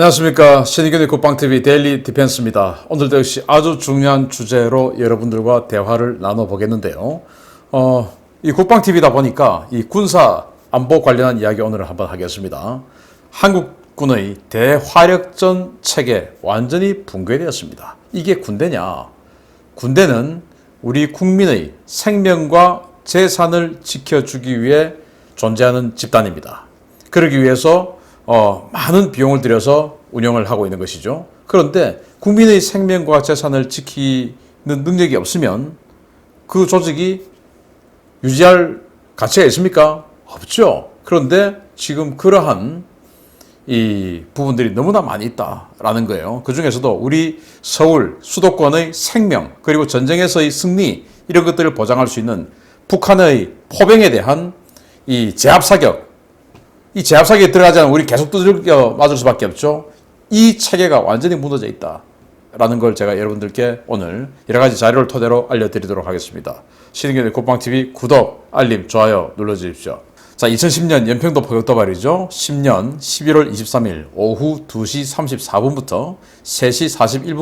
안녕하십니까. 신의균의 국방TV 데일리 디펜스입니다. 오늘도 역시 아주 중요한 주제로 여러분들과 대화를 나눠보겠는데요. 이 국방TV다 보니까 이 군사 안보 관련한 이야기 오늘 한번 하겠습니다. 한국군의 대화력전 체계 완전히 붕괴되었습니다. 이게 군대냐? 군대는 우리 국민의 생명과 재산을 지켜주기 위해 존재하는 집단입니다. 그러기 위해서 많은 비용을 들여서 운영을 하고 있는 것이죠. 그런데 국민의 생명과 재산을 지키는 능력이 없으면 그 조직이 유지할 가치가 있습니까? 없죠. 그런데 지금 그러한 이 부분들이 너무나 많이 있다라는 거예요. 그 중에서도 우리 서울 수도권의 생명 그리고 전쟁에서의 승리 이런 것들을 보장할 수 있는 북한의 포병에 대한 이 제압사격, 이 제압사격에 들어가지 않으면 우리 계속 두들겨 맞을 수밖에 없죠. 이 체계가 완전히 무너져 있다라는 걸 제가 여러분들께 오늘 여러 가지 자료를 토대로 알려드리도록 하겠습니다. 신의균의 국방TV 구독, 알림, 좋아요 눌러주십시오. 자, 2010년 연평도 포격 도발이죠. 10년 11월 23일 오후 2시 34분부터 3시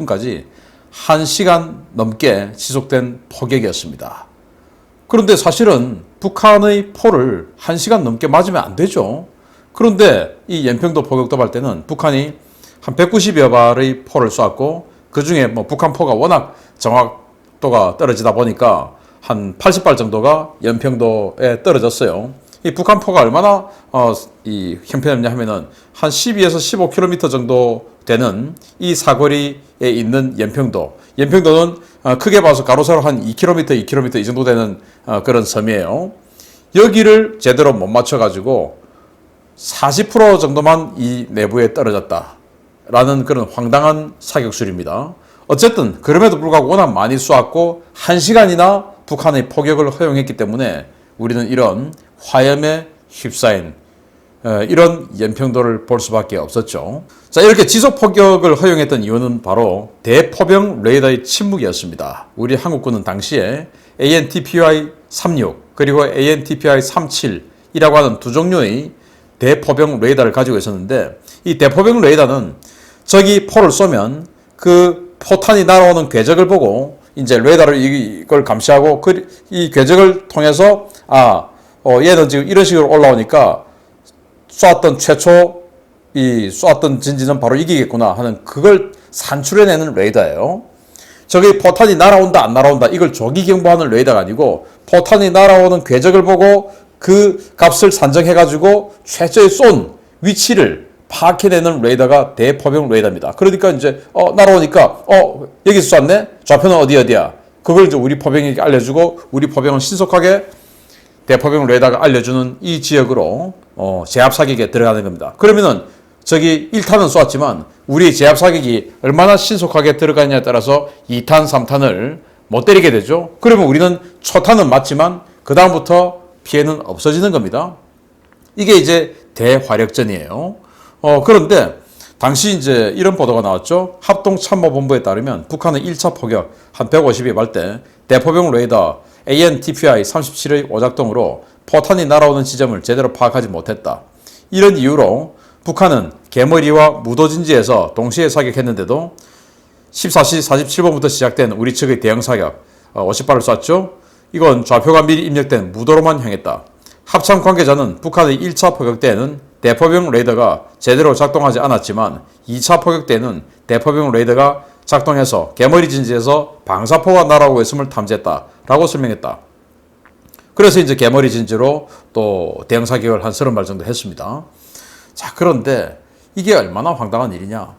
41분까지 1시간 넘게 지속된 포격이었습니다. 그런데 사실은 북한의 포를 1시간 넘게 맞으면 안 되죠. 그런데 이 연평도 포격 도발 때는 북한이 한 190여 발의 포를 쏘았고 그 중에 북한 포가 워낙 정확도가 떨어지다 보니까 한 80발 정도가 연평도에 떨어졌어요. 이 북한 포가 얼마나 이 형편없냐 하면은 한 12에서 15km 정도 되는 이 사거리에 있는 연평도는 크게 봐서 가로세로 한 2km, 2km 이 정도 되는 그런 섬이에요. 여기를 제대로 못 맞춰가지고 40% 정도만 이 내부에 떨어졌다라는 그런 황당한 사격술입니다. 어쨌든 그럼에도 불구하고 워낙 많이 쏘았고 1시간이나 북한의 포격을 허용했기 때문에 우리는 이런 화염에 휩싸인 이런 연평도를 볼 수밖에 없었죠. 자, 이렇게 지속 포격을 허용했던 이유는 바로 대포병 레이더의 침묵이었습니다. 우리 한국군은 당시에 ANTPY-36 그리고 ANTPY-37이라고 하는 두 종류의 대포병 레이더를 가지고 있었는데 이 대포병 레이더는 적이 포를 쏘면 그 포탄이 날아오는 궤적을 보고 이제 레이더를 이걸 감시하고 이 궤적을 통해서 얘는 지금 이런 식으로 올라오니까 최초 쏘았던 진지는 바로 이기겠구나 하는 그걸 산출해내는 레이더예요. 저기 포탄이 날아온다 안 날아온다 이걸 조기 경보하는 레이더가 아니고 포탄이 날아오는 궤적을 보고 그 값을 산정해가지고 최초에 쏜 위치를 파악해내는 레이더가 대포병 레이더입니다. 그러니까 이제 날아오니까 여기서 쐈네? 좌표는 어디야? 그걸 이제 우리 포병에게 알려주고 우리 포병은 신속하게 대포병 레이더가 알려주는 이 지역으로 제압사격에 들어가는 겁니다. 그러면은 저기 1탄은 쏘았지만 우리 제압사격이 얼마나 신속하게 들어가냐에 따라서 2탄, 3탄을 못 때리게 되죠. 그러면 우리는 초탄은 맞지만 그 다음부터 피해는 없어지는 겁니다. 이게 이제 대화력전이에요. 그런데 당시 이제 이런 보도가 나왔죠. 합동참모본부에 따르면 북한의 1차 포격 한 150여 발 때 대포병 레이더 ANTPY-37의 오작동으로 포탄이 날아오는 지점을 제대로 파악하지 못했다. 이런 이유로 북한은 개머리와 무도진지에서 동시에 사격했는데도 14시 47분부터 시작된 우리 측의 대형 사격 50발을 쐈죠. 이건 좌표가 미리 입력된 무도로만 향했다. 합참 관계자는 북한의 1차 포격 때에는 대포병 레이더가 제대로 작동하지 않았지만 2차 포격 때에는 대포병 레이더가 작동해서 개머리 진지에서 방사포가 날아오고 있음을 탐지했다라고 설명했다. 그래서 이제 개머리 진지로 또 대형 사격을 한 30발 정도 했습니다. 자, 그런데 이게 얼마나 황당한 일이냐.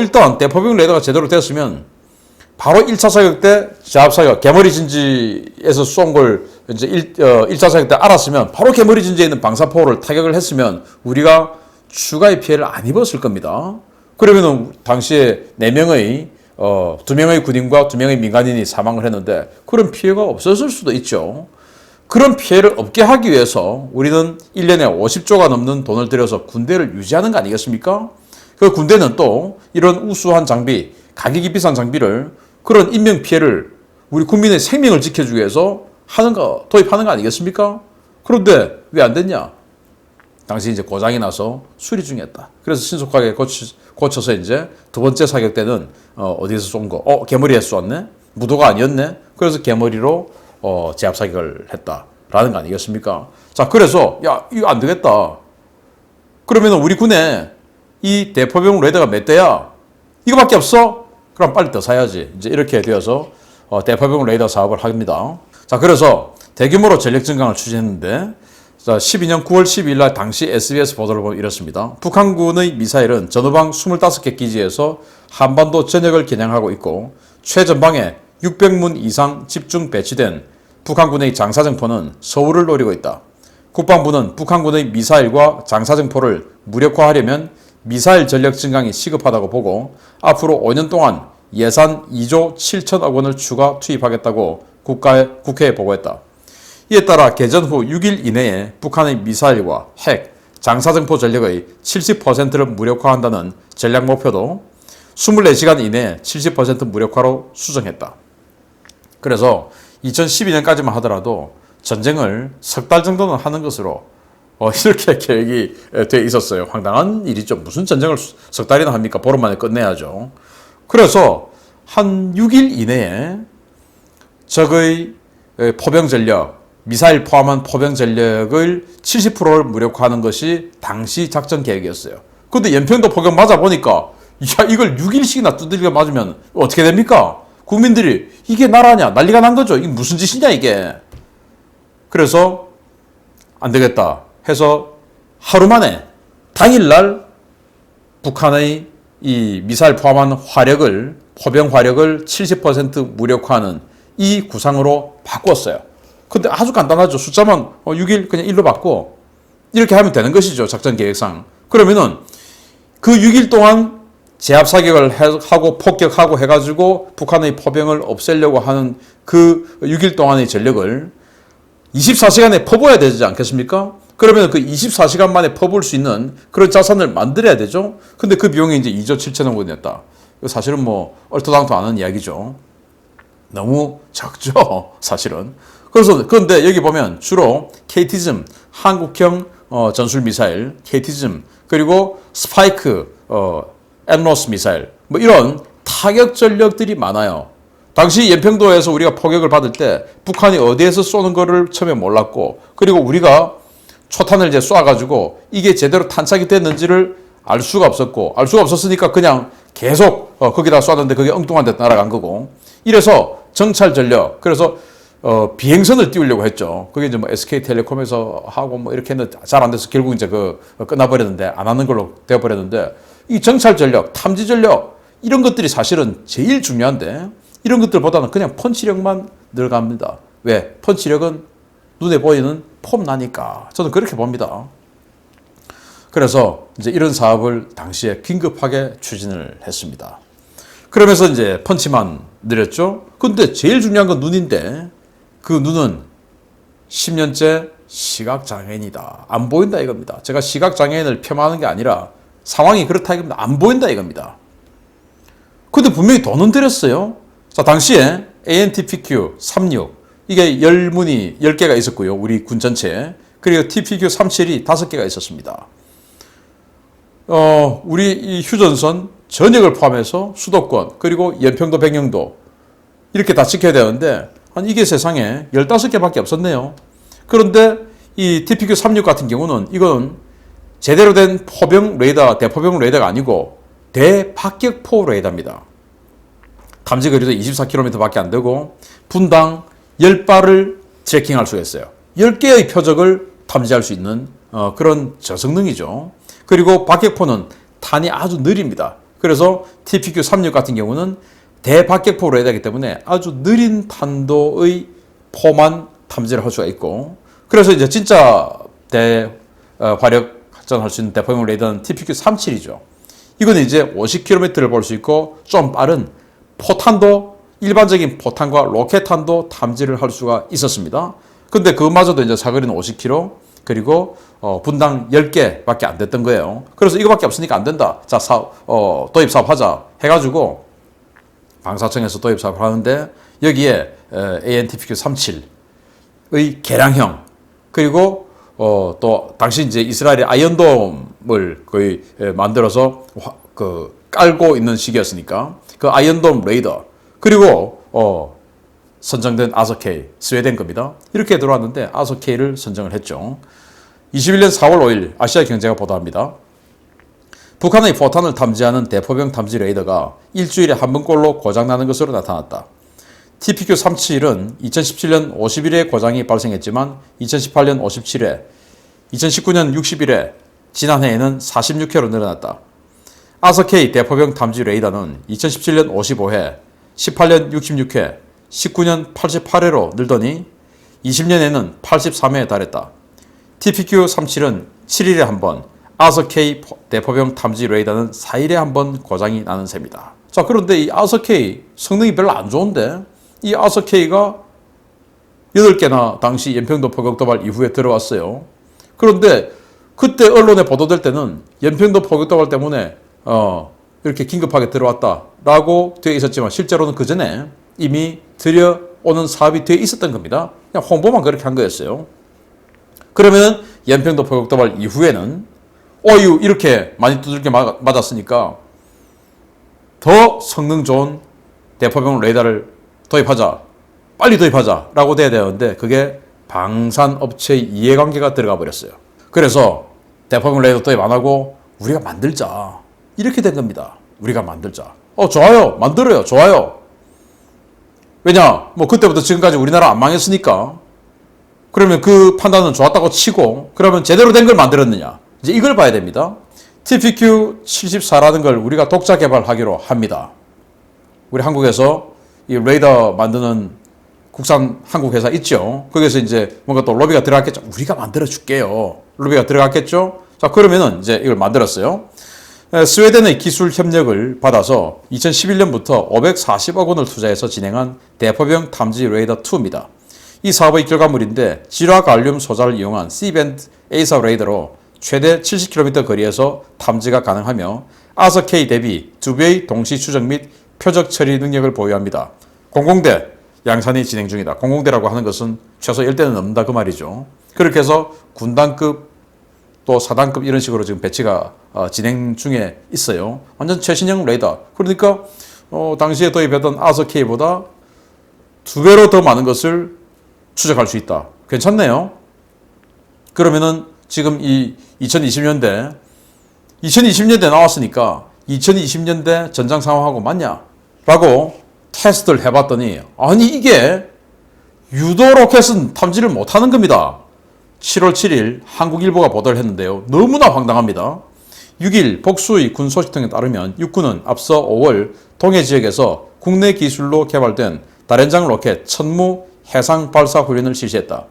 일단 대포병 레이더가 제대로 됐으면 바로 1차 사격 때 제압사격, 개머리 진지에서 쏜 걸 이제 1차 사격 때 알았으면 바로 개머리 진지에 있는 방사포를 타격을 했으면 우리가 추가의 피해를 안 입었을 겁니다. 그러면은 당시에 4명의 2명의 군인과 2명의 민간인이 사망을 했는데 그런 피해가 없었을 수도 있죠. 그런 피해를 없게 하기 위해서 우리는 1년에 50조가 넘는 돈을 들여서 군대를 유지하는 거 아니겠습니까? 그 군대는 또 이런 우수한 장비, 가격이 비싼 장비를 그런 인명 피해를 우리 국민의 생명을 지켜주기 위해서 도입하는 거 아니겠습니까? 그런데 왜 안 됐냐? 당시 이제 고장이 나서 수리 중이었다. 그래서 신속하게 고쳐서 이제 두 번째 사격 때는 어디에서 쏜 거? 개머리에서 쐈네? 무도가 아니었네? 그래서 개머리로 제압 사격을 했다라는 거 아니겠습니까? 자, 그래서 야, 이거 안 되겠다. 그러면 우리 군에 이 대포병 레이더가 몇 대야? 이거밖에 없어? 그럼 빨리 더 사야지. 이제 이렇게 되어서 대포병 레이더 사업을 합니다. 자, 그래서 대규모로 전력 증강을 추진했는데, 자, 12년 9월 12일 날 당시 SBS 보도를 보면 이렇습니다. 북한군의 미사일은 전후방 25개 기지에서 한반도 전역을 겨냥하고 있고, 최전방에 600문 이상 집중 배치된 북한군의 장사정포는 서울을 노리고 있다. 국방부는 북한군의 미사일과 장사정포를 무력화하려면 미사일 전력 증강이 시급하다고 보고 앞으로 5년 동안 예산 2조 7천억 원을 추가 투입하겠다고 국회에 보고했다. 이에 따라 개전 후 6일 이내에 북한의 미사일과 핵, 장사정포 전력의 70%를 무력화한다는 전략 목표도 24시간 이내에 70% 무력화로 수정했다. 그래서 2012년까지만 하더라도 전쟁을 석 달 정도는 하는 것으로 이렇게 계획이 돼 있었어요. 황당한 일이죠. 무슨 전쟁을 석 달이나 합니까? 보름 만에 끝내야죠. 그래서 한 6일 이내에 적의 포병 전력, 미사일 포함한 포병 전력을 70%를 무력화하는 것이 당시 작전 계획이었어요. 그런데 연평도 포격 맞아보니까 야, 이걸 6일씩이나 두들겨 맞으면 어떻게 됩니까? 국민들이 이게 나라냐? 난리가 난 거죠. 이게 무슨 짓이냐 이게. 그래서 안 되겠다 해서 하루 만에 당일날 북한의 이 미사일 포함한 화력을, 포병 화력을 70% 무력화하는 이 구상으로 바꿨어요. 근데 아주 간단하죠. 숫자만 6일 그냥 1로 바꿔. 이렇게 하면 되는 것이죠. 작전 계획상. 그러면은 그 6일 동안 제압 사격을 하고 폭격하고 해가지고 북한의 포병을 없애려고 하는 그 6일 동안의 전력을 24시간에 퍼부어야 되지 않겠습니까? 그러면 그 24시간 만에 퍼부을 수 있는 그런 자산을 만들어야 되죠. 근데 그 비용이 이제 2조 7천억 원이었다. 사실은 뭐 얼토당토 않은 이야기죠. 너무 적죠, 사실은. 그래서 그런데 여기 보면 주로 KT즘, 한국형 전술 미사일, KT즘, 그리고 스파이크, 엠로스 미사일, 뭐 이런 타격 전력들이 많아요. 당시 연평도에서 우리가 포격을 받을 때 북한이 어디에서 쏘는 거를 처음에 몰랐고, 그리고 우리가 초탄을 이제 쏴가지고 이게 제대로 탄착이 됐는지를 알 수가 없었고, 알 수가 없었으니까 그냥 계속 거기다 쐈는데 그게 엉뚱한 데 날아간 거고, 이래서 정찰 전력, 그래서 비행선을 띄우려고 했죠. 그게 이제 뭐 SK텔레콤에서 하고 뭐 이렇게 했는데 잘 안 돼서 결국 이제 끝나버렸는데, 안 하는 걸로 되어버렸는데, 이 정찰 전력, 탐지 전력, 이런 것들이 사실은 제일 중요한데, 이런 것들보다는 그냥 펀치력만 늘어갑니다. 왜? 펀치력은 눈에 보이는 폼나니까. 저는 그렇게 봅니다. 그래서 이제 이런 사업을 당시에 긴급하게 추진을 했습니다. 그러면서 이제 펀치만 늘렸죠. 근데 제일 중요한 건 눈인데, 그 눈은 10년째 시각장애인이다. 안 보인다 이겁니다. 제가 시각장애인을 폄하하는 게 아니라 상황이 그렇다 이겁니다. 안 보인다 이겁니다. 근데 분명히 돈은 들였어요. 자, 당시에 AN/TPQ-36 이게 10개가 있었고요. 우리 군 전체에. 그리고 TPQ-37이 5개가 있었습니다. 우리 이 휴전선 전역을 포함해서 수도권, 그리고 연평도, 백령도 이렇게 다 지켜야 되는데 이게 세상에 15개밖에 없었네요. 그런데 이 TPQ-36 같은 경우는 이건 제대로 된 포병 레이더, 대포병 레이더가 아니고 대박격포 레이더입니다. 탐지 거리도 24km밖에 안 되고 분당 10발을 트래킹할 수가 있어요. 10개의 표적을 탐지할 수 있는 그런 저성능이죠. 그리고 박격포는 탄이 아주 느립니다. 그래서 TPQ-36 같은 경우는 대박격포 레이더이기 때문에 아주 느린 탄도의 포만 탐지를 할 수가 있고, 그래서 이제 진짜 대화력 작전할 수 있는 대포병 레이더는 TPQ-37이죠. 이건 이제 50km를 볼 수 있고 좀 빠른 포탄도, 일반적인 포탄과 로켓탄도 탐지를 할 수가 있었습니다. 근데 그마저도 이제 사거리는 50km, 그리고 분당 10개밖에 안 됐던 거예요. 그래서 이거밖에 없으니까 안 된다. 자, 도입 사업하자 해가지고 방사청에서 도입 사업을 하는데, 여기에 AN/TPQ-37의 개량형, 그리고 또 당시 이제 이스라엘이 아이언돔을 거의 만들어서 깔고 있는 시기였으니까 그 아이언돔 레이더 그리고 선정된 아서K 스웨덴 겁니다. 이렇게 들어왔는데 아서K를 선정을 했죠. 21년 4월 5일 아시아 경제가 보도합니다. 북한의 포탄을 탐지하는 대포병 탐지 레이더가 일주일에 한 번꼴로 고장나는 것으로 나타났다. TPQ-37은 2017년 51회 고장이 발생했지만 2018년 57회, 2019년 60일에 지난해에는 46회로 늘어났다. 아서K 대포병 탐지 레이더는 2017년 55회, 18년 66회, 19년 88회로 늘더니 20년에는 83회에 달했다. TPQ-37은 7일에 한 번, 아서K 대포병 탐지 레이더는 4일에 한 번 고장이 나는 셈이다. 자, 그런데 이 아서K 성능이 별로 안 좋은데 이 아서K가 8개나 당시 연평도 포격 도발 이후에 들어왔어요. 그런데 그때 언론에 보도될 때는 연평도 포격 도발 때문에 이렇게 긴급하게 들어왔다라고 되어 있었지만 실제로는 그 전에 이미 들여오는 사업이 되어 있었던 겁니다. 그냥 홍보만 그렇게 한 거였어요. 그러면 연평도 포격 도발 이후에는 이렇게 많이 두들겨 맞았으니까 더 성능 좋은 대포병 레이더를 도입하자. 빨리 도입하자. 라고 돼야 되는데 그게 방산업체의 이해관계가 들어가 버렸어요. 그래서 대포병 레이더 도입 안 하고 우리가 만들자. 이렇게 된 겁니다. 우리가 만들자. 좋아요. 만들어요. 좋아요. 왜냐? 그때부터 지금까지 우리나라 안 망했으니까. 그러면 그 판단은 좋았다고 치고 그러면 제대로 된 걸 만들었느냐? 이제 이걸 봐야 됩니다. TPQ-74라는 걸 우리가 독자 개발하기로 합니다. 우리 한국에서 이 레이더 만드는 국산 한국 회사 있죠. 거기서 이제 뭔가 또 로비가 들어갔겠죠. 우리가 만들어 줄게요. 로비가 들어갔겠죠. 자, 그러면은 이제 이걸 만들었어요. 스웨덴의 기술 협력을 받아서 2011년부터 540억 원을 투자해서 진행한 대포병 탐지 레이더 2입니다. 이 사업의 결과물인데 질화 갈륨 소자를 이용한 C밴드 A사 레이더로 최대 70km 거리에서 탐지가 가능하며 아서K 대비 2배의 동시 추적 및 표적 처리 능력을 보유합니다. 공공대 양산이 진행 중이다. 공공대라고 하는 것은 최소 10대는 넘는다 그 말이죠. 그렇게 해서 군단급 또 사단급 이런 식으로 지금 배치가 진행 중에 있어요. 완전 최신형 레이더. 그러니까 당시에 도입했던 아서K보다 2배로 더 많은 것을 추적할 수 있다. 괜찮네요. 그러면은 지금 이 2020년대 나왔으니까 2020년대 전장 상황하고 맞냐? 라고 테스트를 해봤더니 아니 이게 유도 로켓은 탐지를 못하는 겁니다. 7월 7일 한국일보가 보도를 했는데요. 너무나 황당합니다. 6일 복수의 군 소식통에 따르면 육군은 앞서 5월 동해 지역에서 국내 기술로 개발된 다련장 로켓 천무 해상 발사 훈련을 실시했다.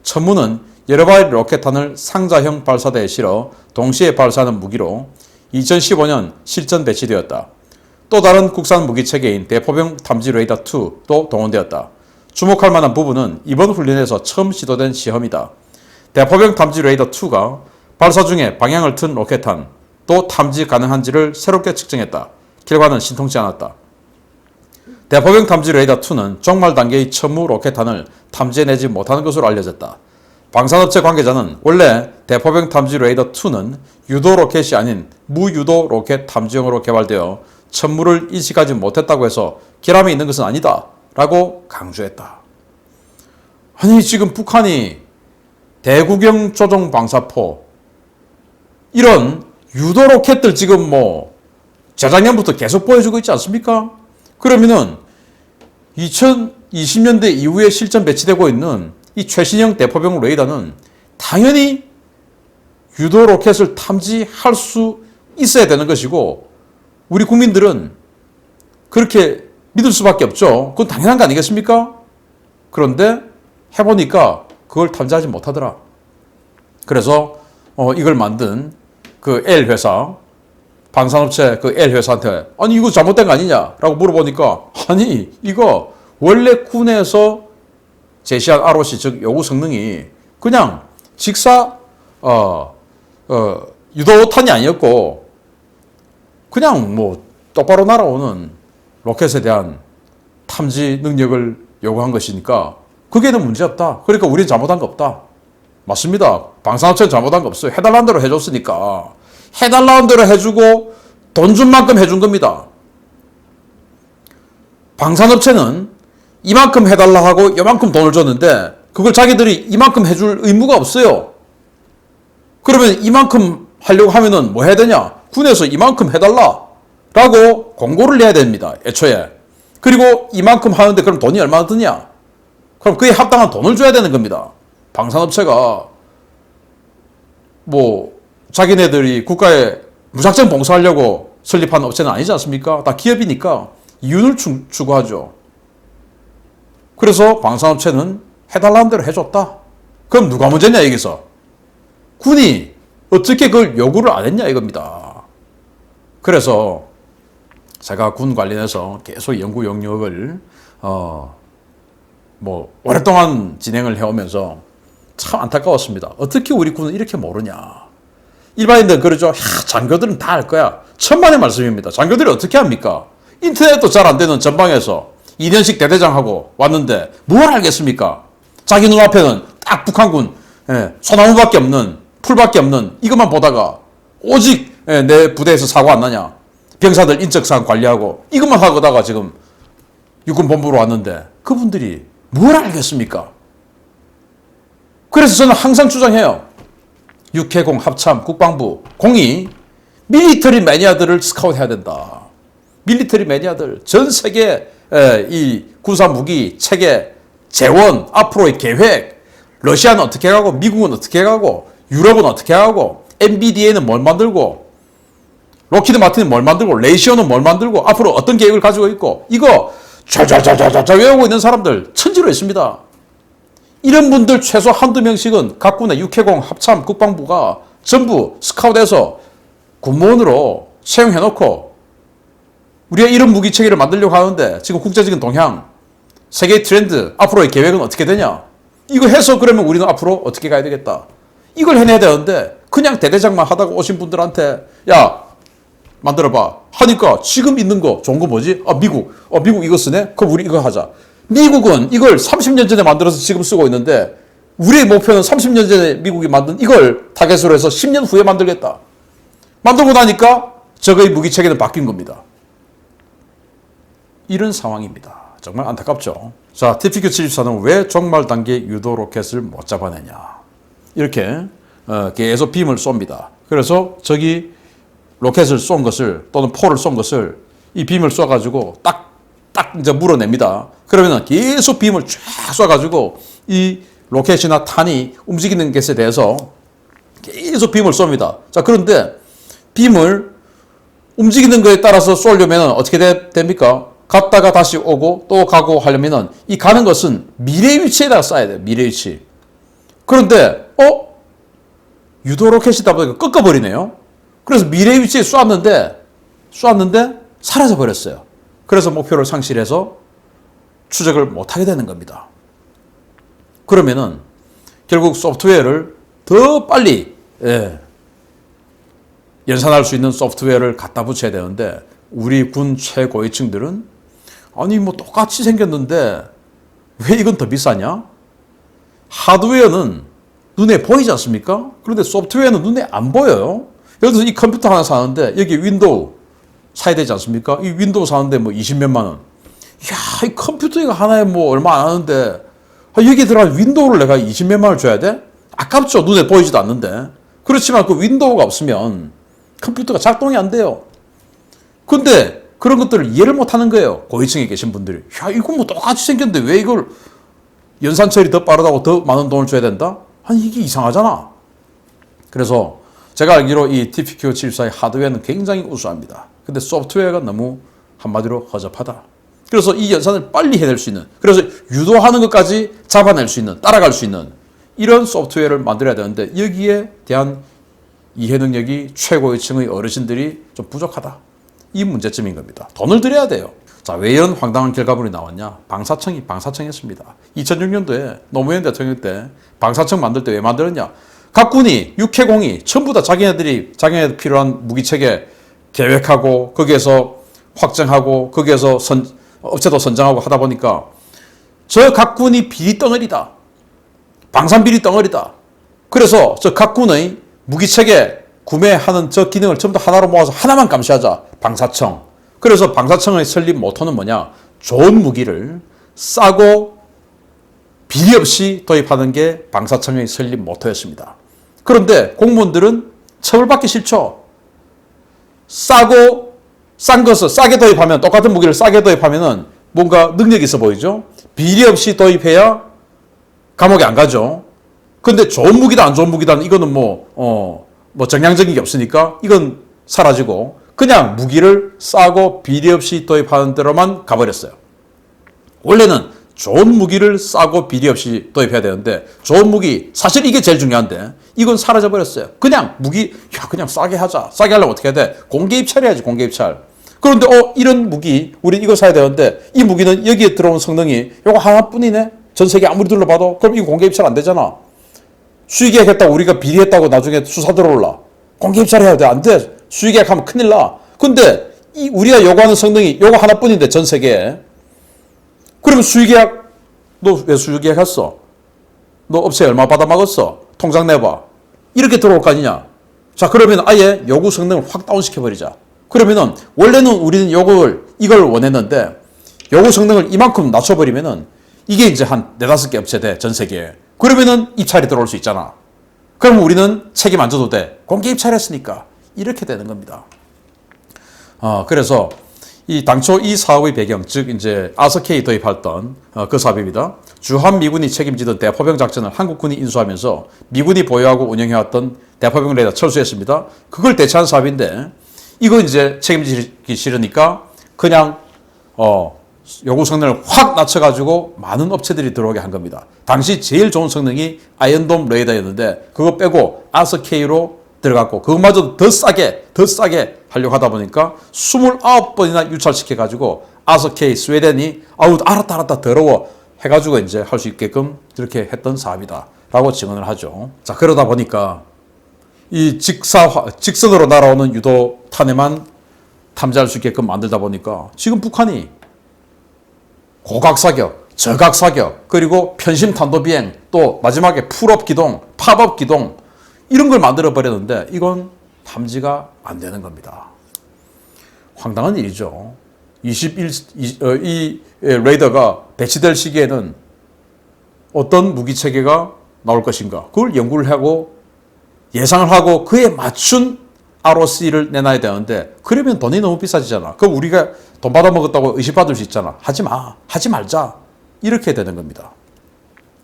천무는 여러 발의 로켓탄을 상자형 발사대에 실어 동시에 발사하는 무기로 2015년 실전 배치되었다. 또 다른 국산 무기 체계인 대포병 탐지 레이더 2도 동원되었다. 주목할 만한 부분은 이번 훈련에서 처음 시도된 시험이다. 대포병 탐지 레이더 2가 발사 중에 방향을 튼 로켓탄 또 탐지 가능한지를 새롭게 측정했다. 결과는 신통치 않았다. 대포병 탐지 레이더 2는 종말 단계의 천무 로켓탄을 탐지해내지 못하는 것으로 알려졌다. 방산업체 관계자는 원래 대포병 탐지 레이더 2는 유도 로켓이 아닌 무유도 로켓 탐지용으로 개발되어 천무를 인식하지 못했다고 해서 결함이 있는 것은 아니다 라고 강조했다. 아니 지금 북한이 대구경 조종 방사포 이런 유도 로켓들 지금 재작년부터 계속 보여주고 있지 않습니까? 그러면은 2020년대 이후에 실전 배치되고 있는 이 최신형 대포병 레이더는 당연히 유도 로켓을 탐지할 수 있어야 되는 것이고 우리 국민들은 그렇게 믿을 수밖에 없죠. 그건 당연한 거 아니겠습니까? 그런데 해보니까 그걸 탐지하지 못하더라. 그래서 이걸 만든 그 L 회사, 방산업체 그 L 회사한테 아니 이거 잘못된 거 아니냐라고 물어보니까 아니 이거 원래 군에서 제시한 ROC 즉 요구 성능이 그냥 직사 유도탄이 아니었고 그냥 똑바로 날아오는 로켓에 대한 탐지 능력을 요구한 것이니까 그게는 문제없다. 그러니까 우리는 잘못한 거 없다. 맞습니다. 방산업체는 잘못한 거 없어요. 해달라는 대로 해줬으니까. 해달라는 대로 해주고 돈 준 만큼 해준 겁니다. 방산업체는 이만큼 해달라 하고 이만큼 돈을 줬는데 그걸 자기들이 이만큼 해줄 의무가 없어요. 그러면 이만큼 하려고 하면은 뭐 해야 되냐? 군에서 이만큼 해달라 라고 공고를 내야 됩니다. 애초에. 그리고 이만큼 하는데 그럼 돈이 얼마나 드냐? 그럼 그에 합당한 돈을 줘야 되는 겁니다. 방산업체가 뭐 자기네들이 국가에 무작정 봉사하려고 설립한 업체는 아니지 않습니까? 다 기업이니까 이윤을 추구하죠. 그래서 방산업체는 해달라는 대로 해줬다. 그럼 누가 문제냐 여기서? 군이 어떻게 그걸 요구를 안 했냐 이겁니다. 그래서 제가 군 관련해서 계속 연구 영역을 뭐 오랫동안 진행을 해오면서 참 안타까웠습니다. 어떻게 우리 군은 이렇게 모르냐. 일반인들은 그러죠. 장교들은 다 알 거야. 천만의 말씀입니다. 장교들이 어떻게 합니까? 인터넷도 잘 안 되는 전방에서 2년씩 대대장하고 왔는데 뭘 알겠습니까? 자기 눈앞에는 딱 북한군 소나무밖에 없는 풀밖에 없는 이것만 보다가 오직 내 부대에서 사고 안 나냐. 병사들 인적사항 관리하고 이것만 하다가 지금 육군본부로 왔는데 그분들이 뭘 알겠습니까? 그래서 저는 항상 주장해요. 육해공 합참 국방부 공이 밀리터리 매니아들을 스카웃해야 된다. 밀리터리 매니아들 전 세계 이 군사 무기 체계 재원 앞으로의 계획 러시아는 어떻게 가고 미국은 어떻게 가고 유럽은 어떻게 하고 MBDA는 뭘 만들고 로키드 마틴은 뭘 만들고 레이시오는 뭘 만들고 앞으로 어떤 계획을 가지고 있고 이거 잘 외우고 있는 사람들 천지로 있습니다. 이런 분들 최소 한두 명씩은 각 군의 육해공 합참 국방부가 전부 스카웃해서 군무원으로 채용해놓고 우리가 이런 무기 체계를 만들려고 하는데 지금 국제적인 동향 세계 트렌드 앞으로의 계획은 어떻게 되냐 이거 해서 그러면 우리는 앞으로 어떻게 가야 되겠다 이걸 해내야 되는데 그냥 대대장만 하다가 오신 분들한테 야 만들어봐 하니까 지금 있는 거 좋은 거 뭐지? 미국 이거 쓰네? 그럼 우리 이거 하자. 미국은 이걸 30년 전에 만들어서 지금 쓰고 있는데 우리의 목표는 30년 전에 미국이 만든 이걸 타겟으로 해서 10년 후에 만들겠다. 만들고 나니까 적의 무기 체계는 바뀐 겁니다. 이런 상황입니다. 정말 안타깝죠. 자, TPQ-74는 왜 종말 단계 유도 로켓을 못 잡아내냐. 이렇게 계속 빔을 쏩니다. 그래서 저기 로켓을 쏜 것을 또는 포를 쏜 것을 이 빔을 쏴가지고 딱 이제 물어냅니다. 그러면 계속 빔을 쫙 쏴가지고 이 로켓이나 탄이 움직이는 것에 대해서 계속 빔을 쏩니다. 자, 그런데 빔을 움직이는 것에 따라서 쏘려면 어떻게 됩니까? 갔다가 다시 오고 또 가고 하려면은 이 가는 것은 미래 위치에다가 쏴야 돼요. 미래 위치. 그런데 유도 로켓이다 보니까 꺾어버리네요. 그래서 미래 위치에 쐈는데 사라져 버렸어요. 그래서 목표를 상실해서 추적을 못하게 되는 겁니다. 그러면은 결국 소프트웨어를 더 빨리 연산할 수 있는 소프트웨어를 갖다 붙여야 되는데 우리 군 최고위층들은 아니 뭐 똑같이 생겼는데 왜 이건 더 비싸냐? 하드웨어는 눈에 보이지 않습니까? 그런데 소프트웨어는 눈에 안 보여요. 예를 들어서 이 컴퓨터 하나 사는데 여기 윈도우 사야 되지 않습니까? 이 윈도우 사는데 뭐 20몇만 원. 야, 이 컴퓨터 이거 하나에 뭐 얼마 안 하는데 여기 들어간 윈도우를 내가 20몇만 원을 줘야 돼? 아깝죠. 눈에 보이지도 않는데. 그렇지만 그 윈도우가 없으면 컴퓨터가 작동이 안 돼요. 근데 그런 것들을 이해를 못 하는 거예요. 고위층에 계신 분들이. 야, 이거 뭐 똑같이 생겼는데 왜 이걸 연산 처리 더 빠르다고 더 많은 돈을 줘야 된다? 아니, 이게 이상하잖아. 그래서 제가 알기로 이 TPQ-74의 하드웨어는 굉장히 우수합니다. 근데 소프트웨어가 너무 한마디로 허접하다. 그래서 이 연산을 빨리 해낼 수 있는, 그래서 유도하는 것까지 잡아낼 수 있는, 따라갈 수 있는 이런 소프트웨어를 만들어야 되는데 여기에 대한 이해 능력이 최고위층의 어르신들이 좀 부족하다. 이 문제점인 겁니다. 돈을 들여야 돼요. 자, 왜 이런 황당한 결과물이 나왔냐? 방사청이 방사청했습니다. 2006년도에 노무현 대통령 때 방사청 만들 때 왜 만들었냐? 각 군이 육해공이 전부 다 자기네들 필요한 무기체계 계획하고 거기에서 확정하고 거기에서 업체도 선정하고 하다 보니까 저 각 군이 비리 덩어리다. 방산 비리 덩어리다. 그래서 저 각 군의 무기체계 구매하는 저 기능을 전부 다 하나로 모아서 하나만 감시하자. 방사청. 그래서 방사청의 설립 모토는 뭐냐? 좋은 무기를 싸고 비리 없이 도입하는 게 방사청의 설립 모토였습니다. 그런데 공무원들은 처벌받기 싫죠. 싸고 싼 것을 싸게 도입하면 똑같은 무기를 싸게 도입하면은 뭔가 능력이 있어 보이죠. 비리 없이 도입해야 감옥에 안 가죠. 근데 좋은 무기다 안 좋은 무기다 이거는 뭐 정량적인 게 없으니까 이건 사라지고 그냥 무기를 싸고 비리 없이 도입하는 대로만 가버렸어요. 원래는 좋은 무기를 싸고 비리 없이 도입해야 되는데 좋은 무기 사실 이게 제일 중요한데 이건 사라져 버렸어요. 그냥 무기 그냥 싸게 하자. 싸게 하려면 어떻게 해야 돼? 공개 입찰해야지. 공개 입찰. 그런데 이런 무기 우리 이거 사야 되는데 이 무기는 여기에 들어온 성능이 요거 하나뿐이네. 전 세계 아무리 둘러봐도 그럼 이거 공개 입찰 안 되잖아. 수의계약했다고 우리가 비리했다고 나중에 수사 들어올라. 공개 입찰해야 돼. 안 돼. 수의계약하면 큰일 나. 근데 우리가 요구하는 성능이 요거 하나뿐인데 전 세계에. 그러면 수의계약 너 왜 수의계약 했어? 너 업체 얼마 받아먹었어? 통장 내봐. 이렇게 들어올 거 아니냐. 자 그러면 아예 요구 성능을 확 다운시켜버리자. 그러면은 원래는 우리는 이걸 원했는데 요구 성능을 이만큼 낮춰버리면은 이게 이제 한 4-5개 업체 돼. 전 세계에. 그러면은 입찰이 들어올 수 있잖아. 그럼 우리는 책임 안 져도 돼. 공개 입찰했으니까. 이렇게 되는 겁니다. 그래서 당초 이 사업의 배경, 즉 이제 아서K 도입했던 그 사업입니다. 주한 미군이 책임지던 대포병 작전을 한국군이 인수하면서 미군이 보유하고 운영해왔던 대포병 레이더 철수했습니다. 그걸 대체한 사업인데 이거 이제 책임지기 싫으니까 그냥 요구 성능을 확 낮춰가지고 많은 업체들이 들어오게 한 겁니다. 당시 제일 좋은 성능이 아이언돔 레이더였는데 그거 빼고 아서K로 들어갔고 그것마저도 더 싸게 하려고 하다 보니까 29번이나 유찰시켜가지고 아서K 스웨덴이 알았다 더러워 해가지고 이제 할 수 있게끔 그렇게 했던 사업이다 라고 증언을 하죠. 자 그러다 보니까 이 직선으로 날아오는 유도탄에만 탐지할 수 있게끔 만들다 보니까 지금 북한이 고각사격, 저각사격, 그리고 편심탄도비행, 또 마지막에 풀업 기동, 팝업 기동 이런 걸 만들어 버렸는데 이건 탐지가 안 되는 겁니다. 황당한 일이죠. 이 레이더가 배치될 시기에는 어떤 무기 체계가 나올 것인가 그걸 연구를 하고 예상을 하고 그에 맞춘 ROC를 내놔야 되는데 그러면 돈이 너무 비싸지잖아. 그럼 우리가 돈 받아먹었다고 의심받을 수 있잖아. 하지 말자. 이렇게 되는 겁니다.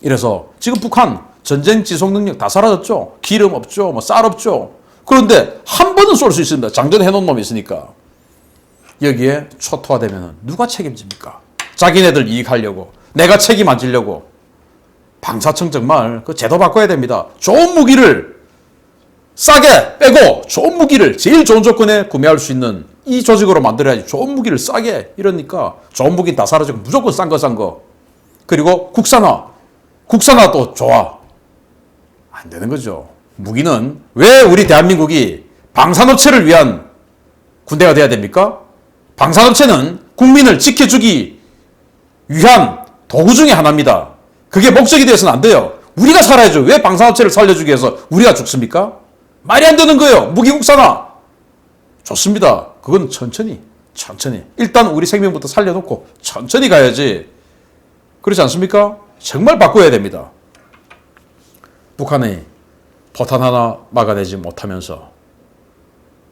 이래서 지금 북한 전쟁 지속 능력 다 사라졌죠. 기름 없죠. 쌀 없죠. 그런데 한 번은 쏠 수 있습니다. 장전해 놓은 놈이 있으니까. 여기에 초토화되면 누가 책임집니까? 자기네들 이익하려고 내가 책임 안 지려고. 방사청 정말 그 제도 바꿔야 됩니다. 좋은 무기를 싸게 빼고 좋은 무기를 제일 좋은 조건에 구매할 수 있는 이 조직으로 만들어야지. 좋은 무기를 싸게 이러니까 좋은 무기 다 사라지고 무조건 싼 거. 그리고 국산화도 좋아. 안 되는 거죠. 무기는 왜 우리 대한민국이 방산업체를 위한 군대가 돼야 됩니까? 방산업체는 국민을 지켜주기 위한 도구 중에 하나입니다. 그게 목적이 되어서는 안 돼요. 우리가 살아야죠. 왜 방산업체를 살려주기 위해서 우리가 죽습니까? 말이 안 되는 거예요. 무기 국산화. 좋습니다. 그건 천천히. 일단 우리 생명부터 살려놓고 천천히 가야지. 그렇지 않습니까? 정말 바꿔야 됩니다. 북한이 포탄 하나 막아내지 못하면서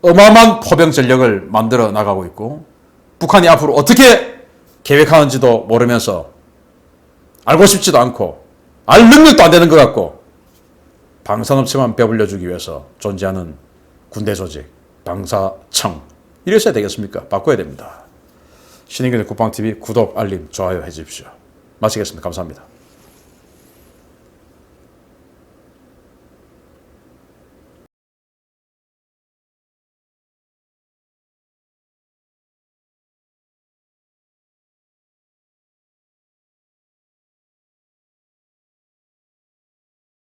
어마어마한 포병 전력을 만들어 나가고 있고 북한이 앞으로 어떻게 계획하는지도 모르면서 알고 싶지도 않고 알 능력도 안 되는 것 같고 방산업체만 배불려주기 위해서 존재하는 군대 조직, 방사청 이랬어야 되겠습니까? 바꿔야 됩니다. 신인근의 국방TV 구독, 알림, 좋아요 해주십시오. 마치겠습니다. 감사합니다.